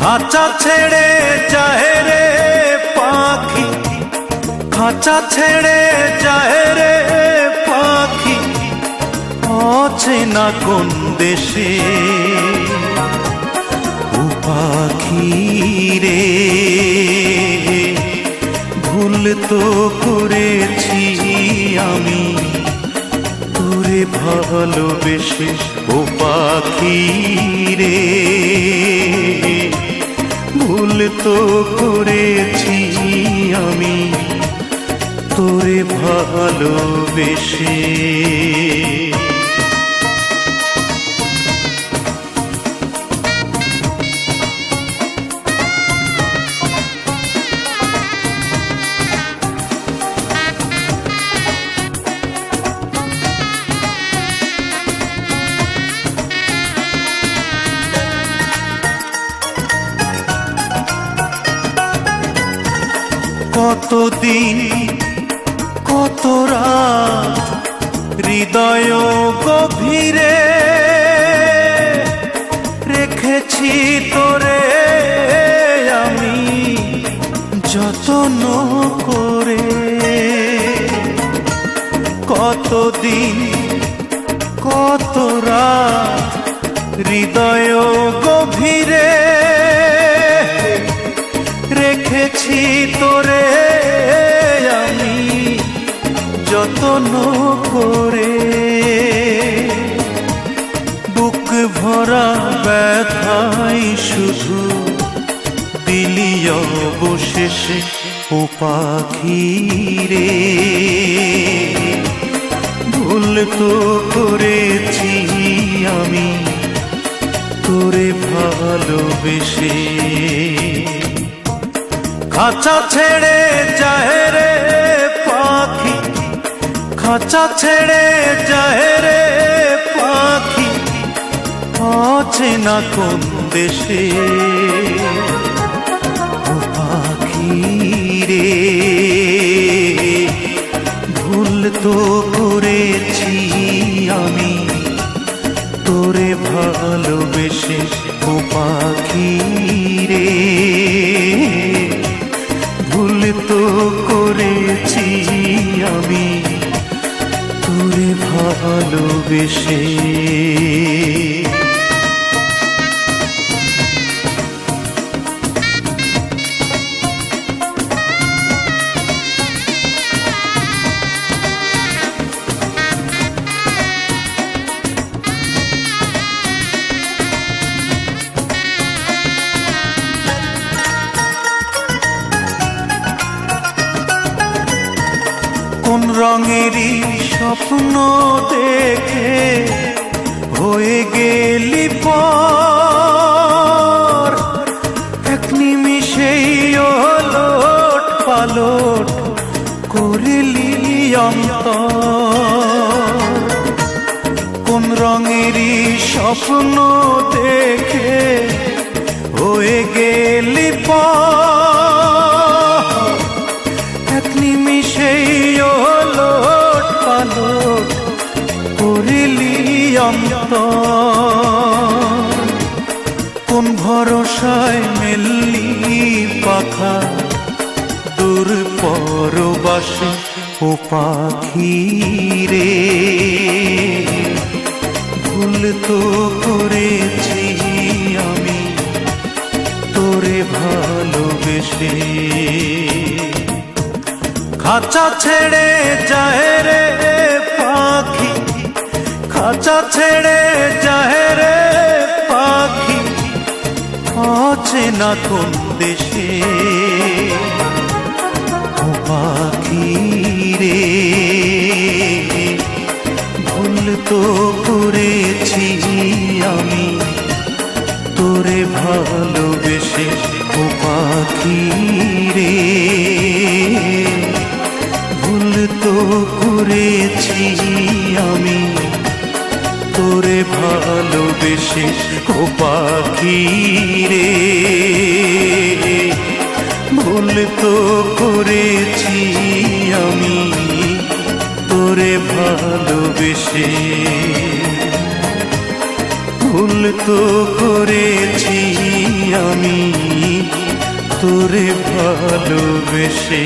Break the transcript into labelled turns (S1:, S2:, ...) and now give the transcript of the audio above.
S1: খাঁচা ছেড়ে যায় রে পাখি, খাঁচা ছেড়ে যায় রে পাখি, অচেনা কোন দেশে। ও পাখি রে, ভুল তো করেছি আমি তোরে ভালোবেসে। ও পাখি রে, ভুল তো করেছি আমি তোরে ভালোবেসে। কতদিন কত রাত হৃদয় গভীরে রেখেছি তোরে আমি যত্ন করে। কতদিন কত রাত হৃদয় গভীরে রেখেছি তোরে আমি যত্ন করে। বুক ভরা ব্যথাই শুধু দিলি অবশেষে। ও পাখি রে, ভুল তো করেছি আমি তোরে ভালোবেসে। খাঁচা ছেড়ে যায় রে পাখি, খাঁচা ছেড়ে যায় রে পাখি, অচেনা কোন দেশে। ও পাখি রে, ভুল তো করেছি আমি তোরে ভালোবেসে। ও পাখি রে, ভুল তো করেছি আমি তোরে ভালোবেসে। কোন রঙেরই স্বপ্ন দেখে হয়ে গেলি পর, এক নিমিষেই ওলট পালট করিলি অন্তর। কোন রঙেরই স্বপ্ন দেখে হয়ে গেলি পর, এক নিমিষেই ওলট পালট করিলি অন্তর। কোন ভরসায় মেললি পাখা দূর পরবাসে। ও পাখি রে, ভুল তো করেছি আমি তোরে ভালোবেসে। খাঁচা ছেড়ে যায় রে পাখি, খাঁচা ছেড়ে যায় রে পাখি, অচেনা কোন দেশে। ও পাখি রে, ভুল তো করেছি আমি তোরে ভালোবেসে। ও পাখি রে, ভুল তো করেছি আমি তোরে ভালোবেসে। ও পাখি রে, ভুল তো করেছি আমি তোরে ভালোবেসে। ভুল তো করেছি আমি তোরে ভালোবেসে।